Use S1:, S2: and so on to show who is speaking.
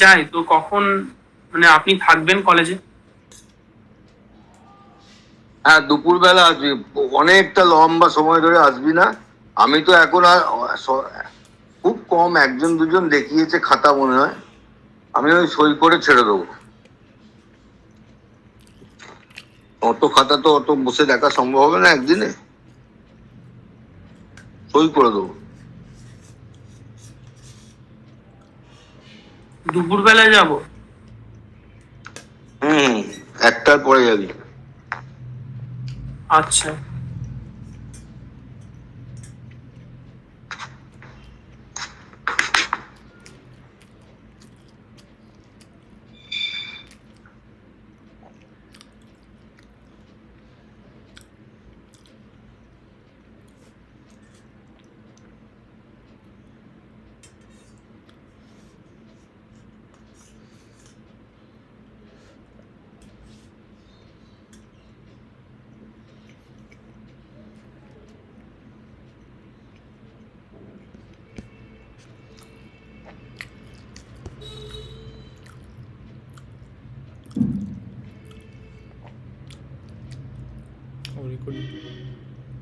S1: যাই তো কখন, মানে আপনি থাকবেন কলেজে?
S2: হ্যাঁ, দুপুরবেলা আসবি। অনেকটা লম্বা সময় ধরে আসবি না। আমি তো এখন আর খুব কম একজন দুজন দেখিয়েছে খাতা মনে হয়। আমি ওই সই করে ছেড়ে দেবো। অত খাতা তো অত বসে দেখা সম্ভব হবে না একদিনে। সই করে দেবো।
S1: দুপুরবেলায় যাব?
S2: হুম, একটার পরে যাবি।
S1: আচ্ছা।
S3: রেকর্ডিং